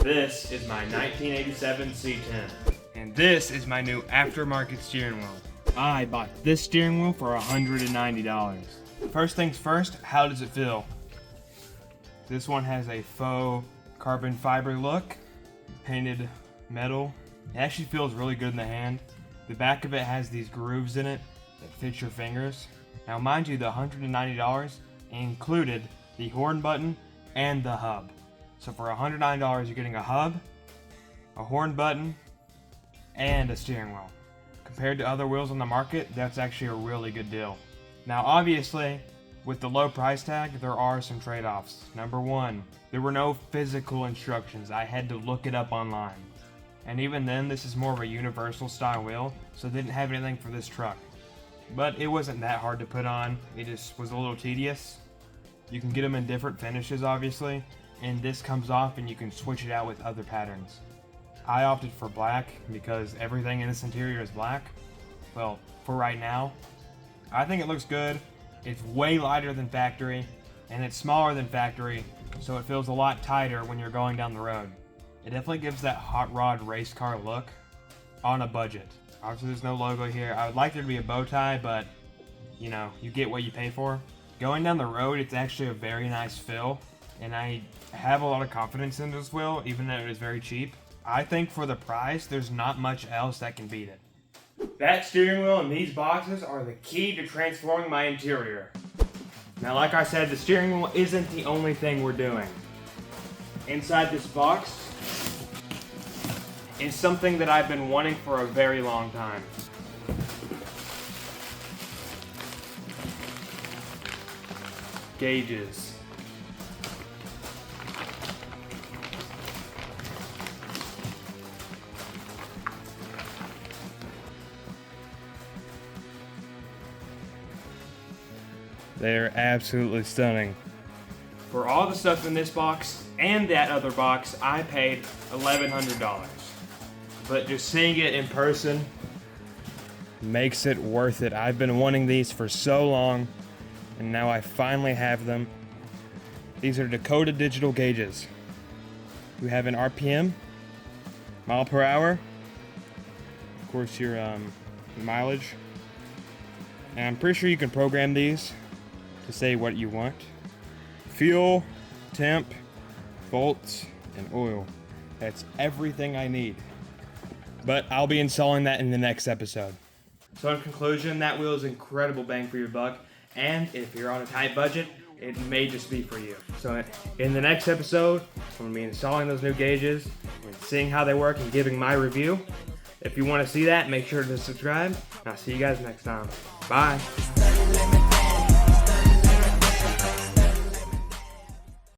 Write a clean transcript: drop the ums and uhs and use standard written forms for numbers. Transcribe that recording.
This is my 1987 C10. And this is my new aftermarket steering wheel. I bought this steering wheel for $190. First things first, how does it feel? This one has a faux carbon fiber look, painted metal. It actually feels really good in the hand. The back of it has these grooves in it that fit your fingers. Now mind you, the $190 included the horn button and the hub. So for $109 you're getting a hub, a horn button, and a steering wheel. Compared to other wheels on the market, that's actually a really good deal. Now obviously, with the low price tag, there are some trade-offs. Number one, there were no physical instructions. I had to look it up online. And even then, this is more of a universal style wheel, so they didn't have anything for this truck. But it wasn't that hard to put on, it just was a little tedious. You can get them in different finishes obviously, and this comes off and you can switch it out with other patterns. I opted for black because everything in this interior is black. Well, for right now. I think it looks good. It's way lighter than factory, and it's smaller than factory, so it feels a lot tighter when you're going down the road. It definitely gives that hot rod race car look on a budget. Obviously there's no logo here. I would like there to be a bow tie, but you know, you get what you pay for. Going down the road, it's actually a very nice feel, and I have a lot of confidence in this wheel, even though it is very cheap. I think for the price, there's not much else that can beat it. That steering wheel and these boxes are the key to transforming my interior. Now, like I said, the steering wheel isn't the only thing we're doing. Inside this box is something that I've been wanting for a very long time. Gauges. They're absolutely stunning. For all the stuff in this box and that other box, I paid $1,100. But just seeing it in person makes it worth it. I've been wanting these for so long, and now I finally have them. These are Dakota digital gauges. We have an RPM, mile per hour, of course your mileage, and I'm pretty sure you can program these to say what you want. Fuel, temp, volts, and oil. That's everything I need. But I'll be installing that in the next episode. So in conclusion, that wheel is incredible bang for your buck, and if you're on a tight budget, it may just be for you. So in the next episode, I'm gonna be installing those new gauges and seeing how they work and giving my review. If you wanna see that, make sure to subscribe. I'll see you guys next time. Bye.